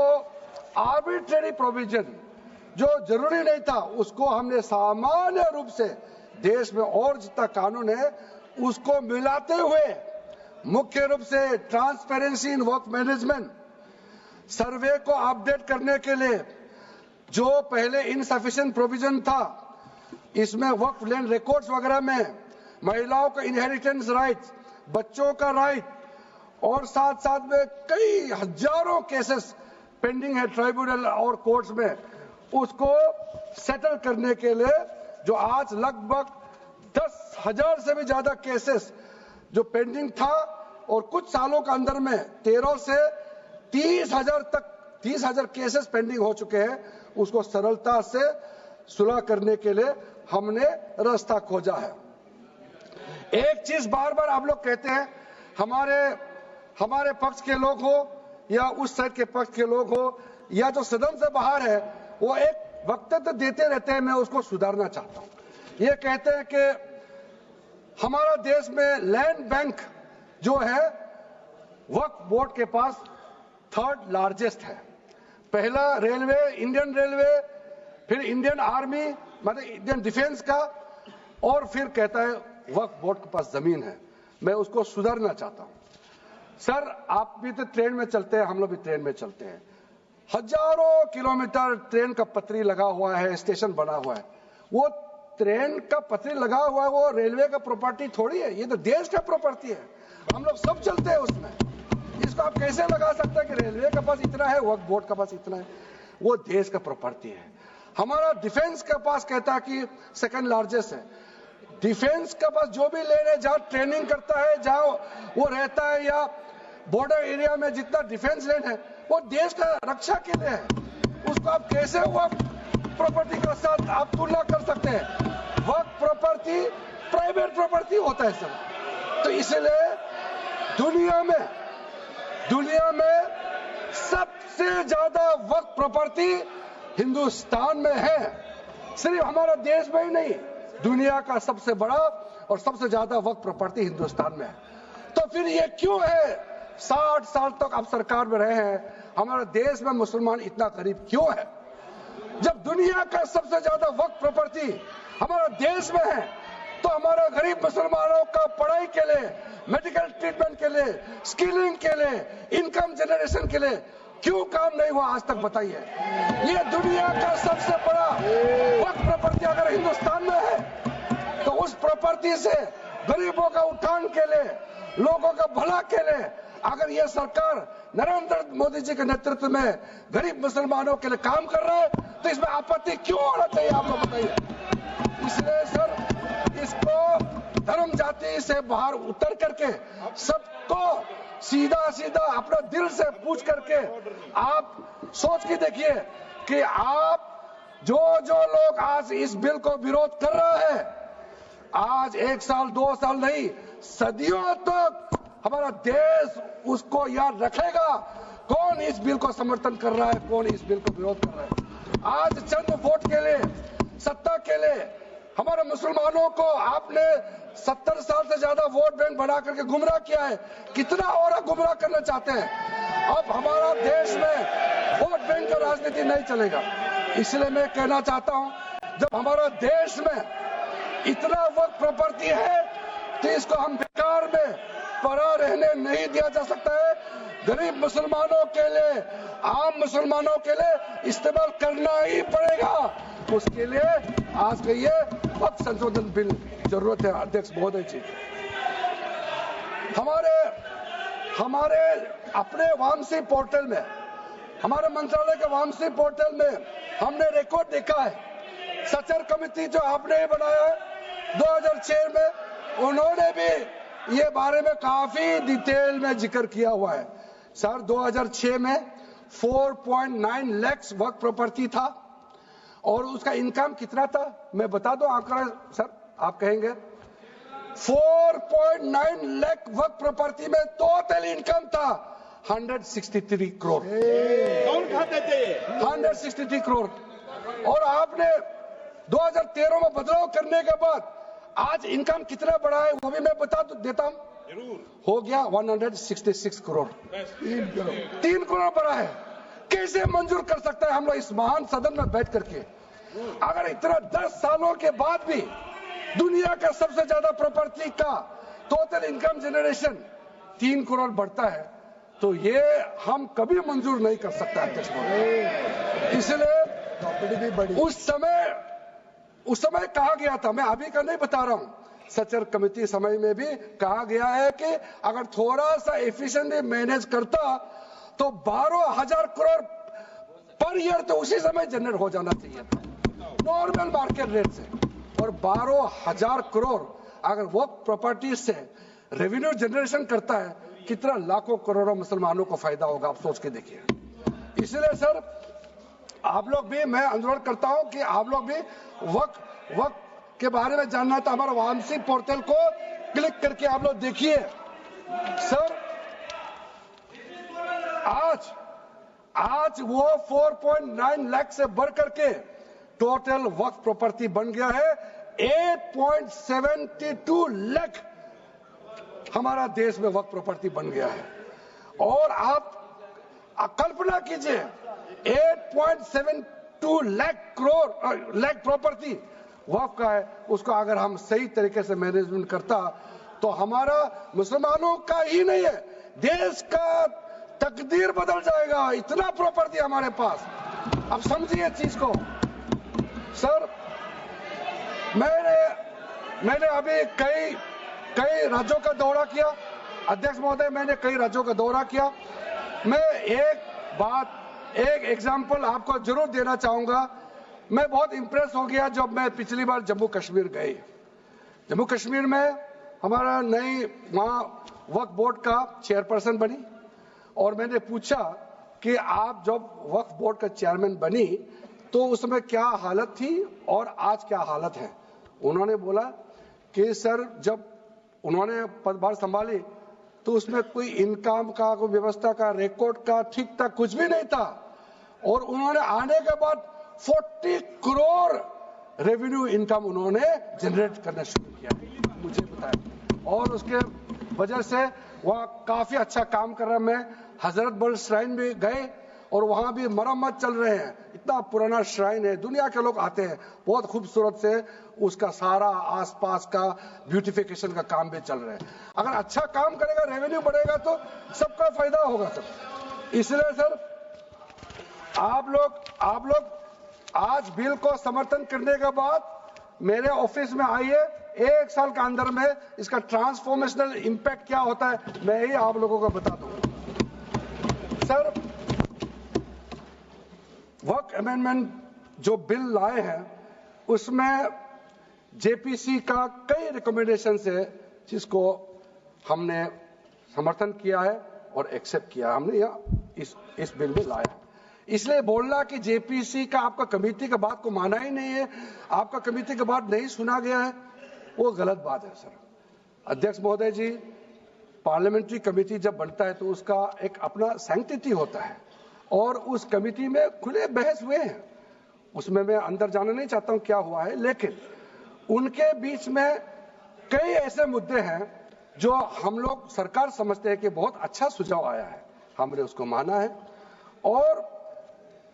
S4: आर्बिट्रेरी प्रोविजन जो जरूरी नहीं था उसको हमने सामान्य रूप से देश में और जितना कानून है उसको मिलाते हुए मुख्य रूप से ट्रांसपेरेंसी इन वर्क मैनेजमेंट, सर्वे को अपडेट करने के लिए जो पहले इनसफिशिएंट प्रोविजन था इसमें वर्क लैंड रिकॉर्ड्स वगैरह में महिलाओं का इनहेरिटेंस राइट्स, बच्चों का राइट और साथ साथ में कई हजारों केसेस पेंडिंग है ट्राइब्यूनल और कोर्ट्स में, उसको सेटल करने के लिए जो आज लगभग 10,000 से भी ज्यादा केसेस जो पेंडिंग था और कुछ सालों के अंदर में 13 से 30,000 केसेस पेंडिंग हो चुके हैं, उसको सरलता से सुलह करने के लिए हमने रास्ता खोजा है। एक चीज बार बार आप लोग कहते हैं, हमारे पक्ष के लोग हो या उस साइड के पक्ष के लोग हो या जो सदन से बाहर है, वो एक वक्तव्य देते रहते हैं, मैं उसको सुधारना चाहता हूं। ये कहते हैं कि हमारा देश में लैंड बैंक जो है वक्फ बोर्ड के पास 3rd लार्जेस्ट है। पहला रेलवे, इंडियन रेलवे, फिर इंडियन आर्मी मतलब इंडियन डिफेंस का, और फिर कहता है वक्फ बोर्ड के पास जमीन है। मैं उसको सुधारना चाहता हूं। सर, आप भी तो ट्रेन में चलते हैं, हम लोग भी ट्रेन में चलते हैं, हजारों किलोमीटर ट्रेन का पटरी लगा हुआ है, स्टेशन बना हुआ है। वो ट्रेन का पटरी लगा हुआ है, वो रेलवे का प्रॉपर्टी थोड़ी है, ये तो देश का प्रॉपर्टी है, हम लोग सब चलते हैं उसमें। इसको आप कैसे लगा सकते हैं कि रेलवे के पास इतना है, वक्फ बोर्ड के पास इतना है? वो देश का प्रॉपर्टी है। हमारा डिफेंस के पास कहता है कि 2nd लार्जेस्ट है। डिफेंस के पास जो भी ले रहे, जहां ट्रेनिंग करता है, जहां वो रहता है, या बॉर्डर एरिया में जितना डिफेंस लैंड है वो देश का रक्षा के लिए है। उसको आप कैसे वक्फ प्रॉपर्टी के साथ आप तुलना कर सकते हैं? वक्फ प्रॉपर्टी प्राइवेट प्रॉपर्टी होता है सर। तो इसलिए दुनिया में सबसे ज्यादा वक्फ प्रॉपर्टी हिंदुस्तान में है। सिर्फ हमारा देश में ही नहीं, दुनिया का सबसे बड़ा और सबसे ज्यादा वक्फ प्रॉपर्टी हिंदुस्तान में है। तो फिर ये क्यों है 60 साल तक आप सरकार में रहे हैं, हमारे देश में मुसलमान इतना गरीब क्यों है? जब दुनिया का सबसे ज्यादा वक्फ प्रॉपर्टी हमारा देश में है, तो हमारा गरीब मुसलमानों का पढ़ाई के लिए, मेडिकल ट्रीटमेंट के लिए, स्किलिंग के लिए, इनकम जनरेशन के लिए क्यों काम नहीं हुआ आज तक? बताइए। ये दुनिया का सबसे बड़ा वक्फ प्रॉपर्टी अगर हिंदुस्तान में है, तो उस प्रॉपर्टी से गरीबों का उत्थान के लिए, लोगों का भला के लिए अगर ये सरकार नरेंद्र मोदी जी के नेतृत्व में गरीब मुसलमानों के लिए काम कर रहा है, तो इसमें आपत्ति क्यों होना चाहिए? आप लोग बताइए। इसलिए सर, इसको धर्म जाति से बाहर उतर करके सबको सीधा अपना दिल से पूछ करके आप सोच के देखिए कि आप जो लोग आज इस बिल को विरोध कर रहा है, आज 1 साल 2 साल नहीं, सदियों तक हमारा देश उसको याद रखेगा कौन इस बिल को समर्थन कर रहा है, कौन इस बिल को विरोध कर रहा है। आज चंद वोट के लिए, सत्ता के लिए हमारे मुसलमानों को आपने 70 साल से ज्यादा वोट बैंक बना करके गुमराह किया है। कितना और गुमराह करना चाहते हैं? अब हमारा देश में वोट बैंक का राजनीति नहीं चलेगा। इसलिए मैं कहना चाहता हूं, जब हमारा देश में इतना वक्त प्रॉपर्टी है, तो इसको हम बेकार में पड़ा रहने नहीं दिया जा सकता है। गरीब मुसलमानों के लिए, आम मुसलमानों के लिए इस्तेमाल करना ही पड़ेगा। उसके लिए आज के ये वक्फ संशोधन बिल जरूरत है। अध्यक्ष महोदय जी, हमारे अपने वामसी पोर्टल में हमारे मंत्रालय के वामसी पोर्टल में हमने रिकॉर्ड देखा है। सचर कमेटी जो आपने बनाया है 2006 में, उन्होंने भी ये बारे में काफी डिटेल में जिक्र किया हुआ है। सर 2006 में 4.9 लाख वर्क प्रॉपर्टी था और उसका इनकम कितना था मैं बता दूं आंकड़ा सर, आप कहेंगे 4.9 लाख वर्क प्रॉपर्टी में टोटल इनकम था 163 करोड़।
S2: कौन खाते थे?
S4: 163 करोड़। और आपने 2013 में बदलाव करने के बाद आज इनकम कितना बढ़ा है वो भी मैं बता देता हूं। हो गया 166 करोड़। 3 करोड़ बढ़ा है। कैसे मंजूर कर सकता है हम लोग इस महान सदन में बैठ करके? अगर इतना 10 सालों के बाद भी दुनिया का सबसे ज्यादा प्रॉपर्टी का टोटल इनकम जनरेशन 3 करोड़ बढ़ता है तो ये हम कभी मंजूर नहीं कर सकता अध्यक्ष महोदय। इसलिए उस समय कहा गया था, मैं अभी का नहीं बता रहा हूं, सचर कमेटी समय में भी कहा गया है कि अगर थोड़ा सा एफिशिएंटली मैनेज करता तो 12,000 करोड़ पर ईयर तो उसी समय जनरेट हो जाना चाहिए था नॉर्मल मार्केट रेट से। और 12,000 करोड़ अगर वो प्रॉपर्टी से रेवेन्यू जनरेशन करता है कितना लाखों करोड़ों मुसलमानों को फायदा होगा, आप सोच के देखिए। इसलिए सर आप लोग भी, मैं अनुरोध करता हूं कि आप लोग भी वक्त के बारे में जानना है तो हमारा वामसी पोर्टल को क्लिक करके आप लोग देखिए। सर आज वो 4.9 लाख से बढ़ करके टोटल वक्फ प्रॉपर्टी बन गया है 8.72 लाख। हमारा देश में वक्फ प्रॉपर्टी बन गया है। और आप कल्पना कीजिए 8.72 लाख प्रॉपर्टी वक्फ का है, उसको अगर हम सही तरीके से मैनेजमेंट करता तो हमारा मुसलमानों का ही नहीं है देश का तकदीर बदल जाएगा। इतना प्रॉपर्टी हमारे पास। अब समझिए चीज को। सर मैंने अभी कई राज्यों का दौरा किया अध्यक्ष महोदय, मैंने कई राज्यों का दौरा किया। मैं एक एग्जांपल आपको जरूर देना चाहूंगा। मैं बहुत इंप्रेस हो गया जब मैं पिछली बार जम्मू कश्मीर गई। जम्मू कश्मीर में हमारा नई वहां वक्फ बोर्ड का चेयरपर्सन बनी और मैंने पूछा कि आप जब वक्फ बोर्ड का चेयरमैन बनी तो उसमें क्या हालत थी और आज क्या हालत है। उन्होंने बोला कि सर जब उन्होंने पदभार संभाली तो उसमें कोई इनकम का, कोई व्यवस्था का, रिकॉर्ड का ठीक ठाक कुछ भी नहीं था। और उन्होंने आने के बाद 40 करोड़ रेवेन्यू इनकम उन्होंने जनरेट करना शुरू किया, मुझे बताया। और उसके वजह से वह काफी अच्छा काम कर रहा है। मैं हजरत बल श्राइन भी गए और वहां भी मरम्मत चल रहे हैं। इतना पुराना श्राइन है, दुनिया के लोग आते हैं, बहुत खूबसूरत से उसका सारा आसपास का ब्यूटिफिकेशन का काम भी चल रहा है। अगर अच्छा काम करेगा, रेवेन्यू बढ़ेगा तो सबका फायदा होगा सर। इसलिए सर आप लोग आज बिल को समर्थन करने के बाद मेरे ऑफिस में आइए। 1 साल के अंदर में इसका ट्रांसफॉर्मेशनल इंपैक्ट क्या होता है मैं ही आप लोगों को बता दूंगा। सर वक्फ अमेंडमेंट जो बिल लाए हैं उसमें जेपीसी का कई रिकमेंडेशन है जिसको हमने समर्थन किया है और एक्सेप्ट किया। हमने इस बिल में लाया। इसलिए बोलना कि जेपीसी का आपका कमेटी का बात को माना ही नहीं है, आपका कमेटी का बात नहीं सुना गया है, वो गलत बात है सर। अध्यक्ष महोदय जी, पार्लियामेंट्री कमेटी जब बनता है तो उसका एक अपना सैंक्टिटी होता है और उस कमेटी में खुले बहस हुए हैं। उसमें मैं अंदर जाना नहीं चाहता हूं क्या हुआ है, लेकिन उनके बीच में कई ऐसे मुद्दे हैं जो हम लोग सरकार समझते हैं कि बहुत अच्छा सुझाव आया है, हमने उसको माना है। और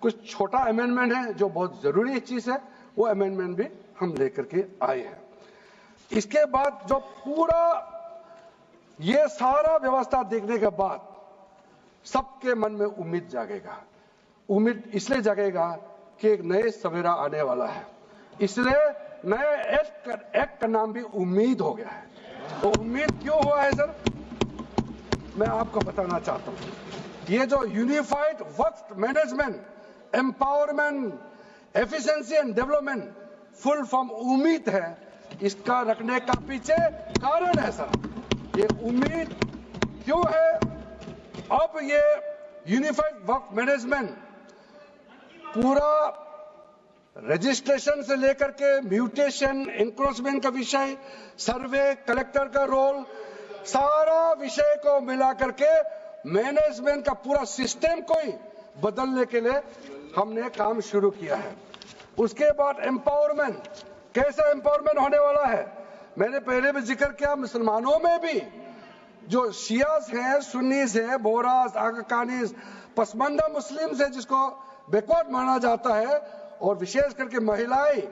S4: कुछ छोटा अमेंडमेंट है जो बहुत जरूरी चीज है, वो अमेंडमेंट भी हम लेकर के आए हैं। इसके बाद जो पूरा ये सारा व्यवस्था देखने के बाद सबके मन में उम्मीद जागेगा। उम्मीद इसलिए जागेगा कि एक नए सवेरा आने वाला है, इसलिए नए एक्ट का नाम भी उम्मीद हो गया है। तो उम्मीद क्यों हुआ है सर, मैं आपको बताना चाहता हूं। ये जो unified Waqf management, empowerment, efficiency and development, full form उम्मीद है, इसका रखने का पीछे कारण है सर। ये उम्मीद क्यों है? अब ये यूनिफाइड वक्फ मैनेजमेंट पूरा रजिस्ट्रेशन से लेकर के म्यूटेशन, इंक्रोचमेंट का विषय, सर्वे, कलेक्टर का रोल, सारा विषय को मिला करके मैनेजमेंट का पूरा सिस्टम को ही बदलने के लिए हमने काम शुरू किया है। उसके बाद एम्पावरमेंट, कैसा एम्पावरमेंट होने वाला है? मैंने पहले भी जिक्र किया, मुसलमानों में भी जो शियास हैं, सुन्नीस हैं, बोरास, आकाकानीस, पसमानदा मुस्लिम्स है जिसको बैकवर्ड माना जाता है, और विशेष करके महिलाएं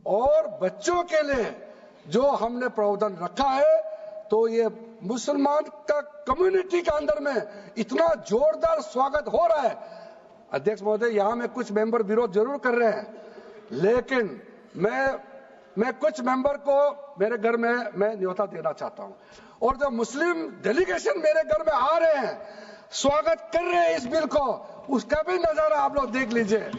S4: और बच्चों के लिए जो हमने प्रावधान रखा है, तो ये मुसलमान का कम्युनिटी के अंदर में इतना जोरदार स्वागत हो रहा है। अध्यक्ष महोदय, यहां में कुछ मेंबर विरोध जरूर कर रहे हैं, लेकिन मैं कुछ मेंबर को मेरे घर में मैं न्योता देना चाहता हूं, और जो मुस्लिम डेलीगेशन मेरे घर में आ रहे हैं, स्वागत कर रहे हैं इस बिल को, उसका भी नजारा आप लोग देख लीजिए।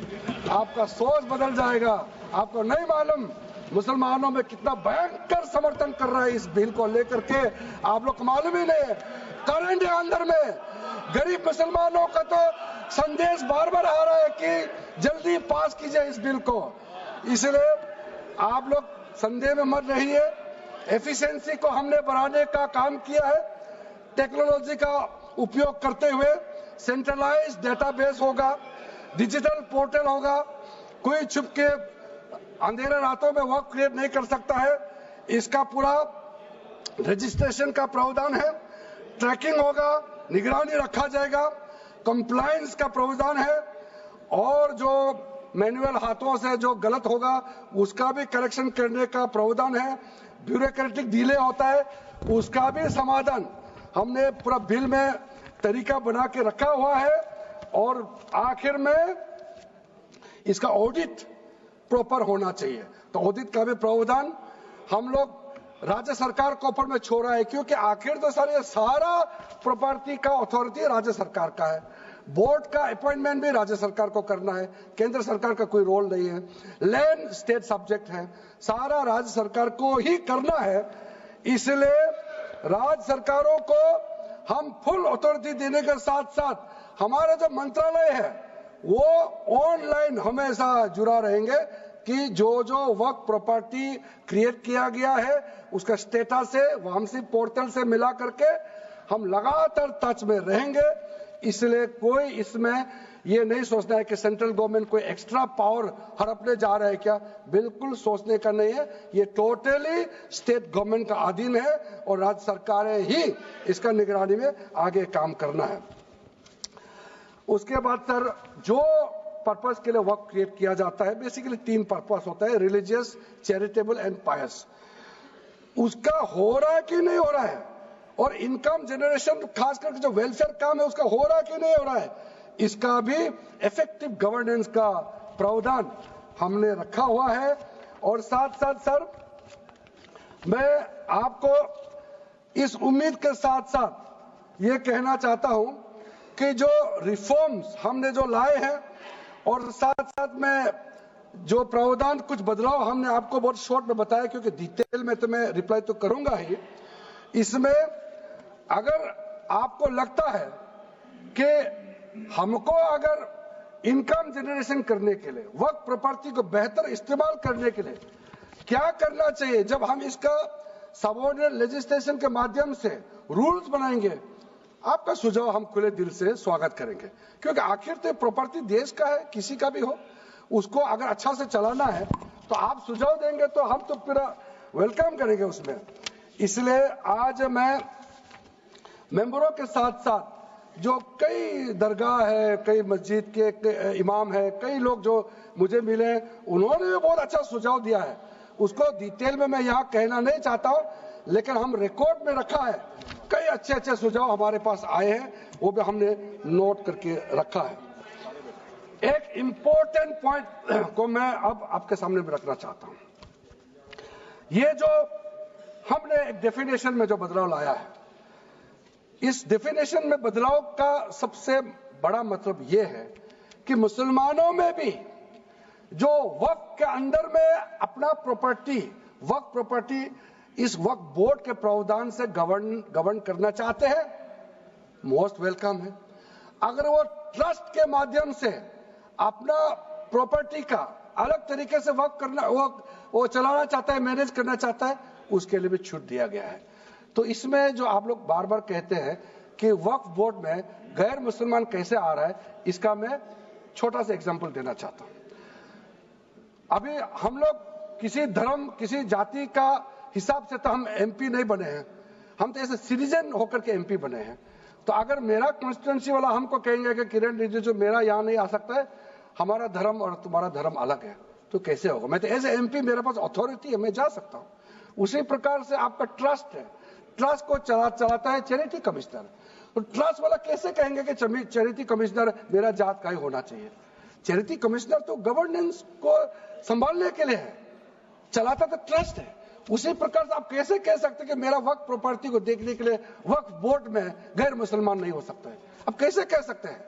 S4: आपका सोच बदल जाएगा। आपको नहीं मालूम मुसलमानों में कितना भयंकर समर्थन कर रहा है इस बिल को लेकर के, आप लोग को मालूम ही नहीं है। करंट है अंदर में, गरीब मुसलमानों का तो संदेश बार बार आ रहा है कि जल्दी पास कीजिए इस बिल को। इसलिए आप लोग संदेह में मत रहिए। एफिशिएंसी को हमने बढ़ाने का काम किया है। टेक्नोलॉजी का उपयोग करते हुए सेंट्रलाइज्ड डेटाबेस होगा, डिजिटल पोर्टल होगा, कोई छुप के अंधेरे रातों में वर्क क्रिएट नहीं कर सकता है। इसका पूरा रजिस्ट्रेशन का प्रावधान है, ट्रैकिंग होगा, निगरानी रखा जाएगा, कंप्लायंस का प्रावधान है, और जो मैनुअल हाथों से जो गलत होगा उसका भी करेक्शन करने का प्रावधान है। ब्यूरोक्रेटिक डिले होता है उसका भी समाधान हमने पूरा बिल में तरीका बना के रखा हुआ है, और आखिर में इसका ऑडिट प्रॉपर होना चाहिए। तो ऑडिट का भी प्रावधान हम लोग राज्य सरकार के ऊपर में छोड़ रहा है, क्योंकि आखिर तो सारा प्रॉपर्टी का अथॉरिटी राज्य सरकार का है। बोर्ड का अपॉइंटमेंट भी राज्य सरकार को करना है, केंद्र सरकार का कोई रोल नहीं है। लैंड स्टेट सब्जेक्ट है, सारा राज्य सरकार को ही करना है। इसलिए राज्य सरकारों को हम फुल अथॉरिटी देने के साथ साथ हमारा जो मंत्रालय है वो ऑनलाइन हमेशा जुड़ा रहेंगे कि जो वर्क प्रॉपर्टी क्रिएट किया गया है उसका स्टेटस है वामसी पोर्टल से मिला करके हम लगातार टच में रहेंगे। इसलिए कोई इसमें ये नहीं सोचना है कि सेंट्रल गवर्नमेंट कोई एक्स्ट्रा पावर हड़पने जा रहा है क्या, बिल्कुल सोचने का नहीं है। ये टोटली स्टेट गवर्नमेंट का अधीन है और राज्य सरकारें ही इसका निगरानी में आगे काम करना है। उसके बाद सर जो पर्पस के लिए वर्क क्रिएट किया जाता है, बेसिकली 3 पर्पस होता है, रिलीजियस, चैरिटेबल एंड पायस। उसका हो रहा है कि नहीं हो रहा है, और इनकम जनरेशन खास करके जो वेलफेयर काम है उसका हो रहा है कि नहीं हो रहा है, इसका भी इफेक्टिव गवर्नेंस का प्रावधान हमने रखा हुआ है। और साथ साथ सर मैं आपको इस उम्मीद के साथ साथ ये कहना चाहता हूं कि जो रिफॉर्म्स हमने जो लाए हैं और साथ साथ में जो प्रावधान कुछ बदलाव हमने आपको बहुत शॉर्ट में बताया, क्योंकि डिटेल में तो मैं रिप्लाई तो करूंगा ही। इसमें अगर आपको लगता है कि हमको अगर इनकम जनरेशन करने के लिए वर्क प्रॉपर्टी को बेहतर इस्तेमाल करने के लिए क्या करना चाहिए, जब हम इसका सबऑर्डिनेट लेजिस्लेशन के माध्यम से रूल्स बनाएंगे, आपका सुझाव हम खुले दिल से स्वागत करेंगे। क्योंकि आखिर तो प्रॉपर्टी देश का है, किसी का भी हो, उसको अगर अच्छा से चलाना है तो आप सुझाव देंगे तो हम तो पूरा वेलकम करेंगे उसमें। इसलिए आज मैं मेंबरों के साथ साथ जो कई दरगाह है, कई मस्जिद के इमाम है, कई लोग जो मुझे मिले, उन्होंने भी बहुत अच्छा सुझाव दिया है। उसको डिटेल में मैं यहाँ कहना नहीं चाहता हूँ, लेकिन हम रिकॉर्ड में रखा है। कई अच्छे अच्छे सुझाव हमारे पास आए हैं, वो भी हमने नोट करके रखा है। एक इंपॉर्टेंट पॉइंट को मैं अब आपके सामने में रखना चाहता हूं। ये जो हमने एक डेफिनेशन में जो बदलाव लाया है, इस डेफिनेशन में बदलाव का सबसे बड़ा मतलब यह है कि मुसलमानों में भी जो वक्फ के अंदर में अपना प्रॉपर्टी, वक्फ प्रॉपर्टी इस वक्फ बोर्ड के प्रावधान से गवर्न करना चाहते हैं, मोस्ट वेलकम है। अगर वो ट्रस्ट के माध्यम से अपना प्रॉपर्टी का अलग तरीके से वक्फ करना, वो चलाना चाहता है, मैनेज करना चाहता है, उसके लिए भी छूट दिया गया है। तो इसमें जो आप लोग बार बार कहते हैं कि वक्फ बोर्ड में गैर मुसलमान कैसे आ रहा है, इसका मैं छोटा सा एग्जांपल देना चाहता हूं। अभी हम लोग किसी धर्म, किसी जाति का हिसाब से तो हम एमपी नहीं बने हैं, हम तो ऐसे सिटीजन होकर के एमपी बने हैं। तो अगर मेरा कॉन्स्टिट्यूंसी वाला हमको कहेंगे कि किरण रिजिजू मेरा यहाँ नहीं आ सकता है, हमारा धर्म और तुम्हारा धर्म अलग है, तो कैसे होगा? मैं तो एज एमपी, मेरे पास अथॉरिटी है, मैं जा सकता हूँ। उसी प्रकार से आपका ट्रस्ट है, ट्रस्ट को चलाता है चैरिटी कमिश्नर। तो ट्रस्ट वाला कैसे कहेंगे कि चैरिटी कमिश्नर मेरा जात का ही होना चाहिए? चैरिटी कमिश्नर तो गवर्नेंस को संभालने के लिए है, चलाता तो ट्रस्ट है। उसी प्रकार से आप कैसे कह सकते हैं कि मेरा वक्फ प्रॉपर्टी को देखने के लिए वक्फ बोर्ड में गैर मुसलमान नहीं हो सकता है? आप कैसे कह सकते हैं?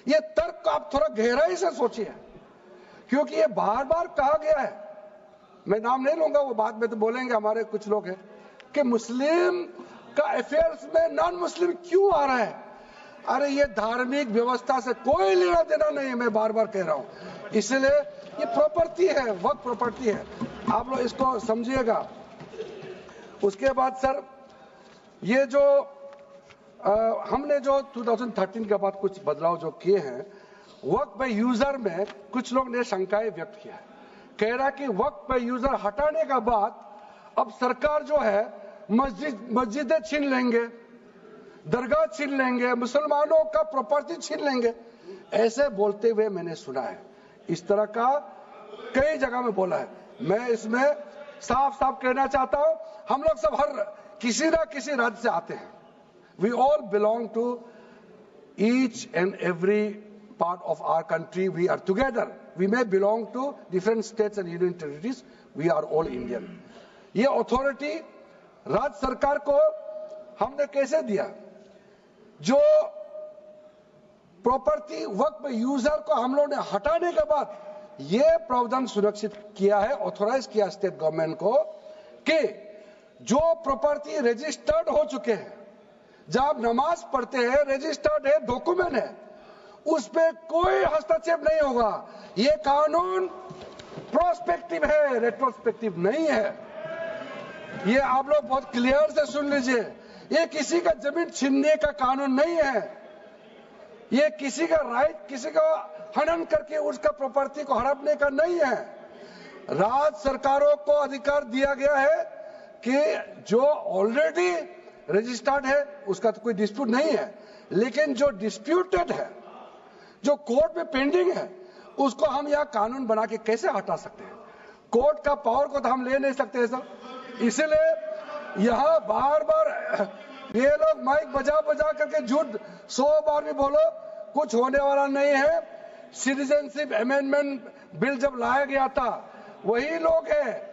S4: ये तर्क आप थोड़ा गहराई से सोचिए, क्योंकि ये बार बार कहा गया है, मैं नाम नहीं लूंगा, वो बाद में तो बोलेंगे हमारे कुछ लोग हैं कि मुस्लिम का अफेयर्स में नॉन मुस्लिम क्यों आ रहा है। अरे ये धार्मिक व्यवस्था से कोई लेना देना नहीं है, मैं बार बार कह रहा हूं। इसलिए ये प्रॉपर्टी है, वक्फ प्रॉपर्टी है, आप लोग इसको समझिएगा। उसके बाद सर, ये जो हमने जो 2013 के बाद कुछ बदलाव जो किए हैं, वक्फ पे यूजर में कुछ लोग ने शंकाएं व्यक्त किया है, कह रहा कि वक्फ पे यूजर हटाने के बाद अब सरकार जो है मस्जिदें छीन लेंगे, दरगाह छीन लेंगे, मुसलमानों का प्रॉपर्टी छीन लेंगे, ऐसे बोलते हुए मैंने सुना है। इस तरह का कई जगह में बोला है। मैं इसमें साफ साफ कहना चाहता हूं, हम लोग सब हर किसी ना किसी राज्य से आते हैं। We all belong to each and every part of our country. We are together. We may belong to different states and union territories. We are all Indian. ये अथॉरिटी राज्य सरकार को हमने कैसे दिया? जो प्रॉपर्टी वक्फ यूजर को हम लोगों ने हटाने के बाद ये प्रावधान सुरक्षित किया है, ऑथोराइज किया स्टेट गवर्नमेंट को कि जो प्रॉपर्टी रजिस्टर्ड हो चुके हैं, जब आप नमाज पढ़ते हैं, रजिस्टर्ड है, डॉक्यूमेंट है, उस पे कोई हस्तक्षेप नहीं होगा। ये कानून प्रोस्पेक्टिव है, रेट्रोस्पेक्टिव नहीं है। ये आप लोग बहुत क्लियर से सुन लीजिए, ये किसी का जमीन छीनने का कानून नहीं है। ये किसी का राइट, किसी का हनन करके उसका प्रॉपर्टी को हड़पने का नहीं है। राज्य सरकारों को अधिकार दिया गया है कि जो ऑलरेडी रजिस्टर्ड है उसका तो कोई डिस्प्यूट नहीं है, लेकिन जो डिस्प्यूटेड है, जो कोर्ट में पेंडिंग है, उसको हम यहाँ कानून बना के कैसे हटा सकते हैं? कोर्ट का पावर को तो हम ले नहीं सकते सर। इसलिए यहाँ बार बार ये लोग माइक बजा बजा करके झूठ 100 बार भी बोलो, कुछ होने वाला नहीं है। सिटीजनशिप अमेंडमेंट बिल जब लाया गया था, वही लोग हैं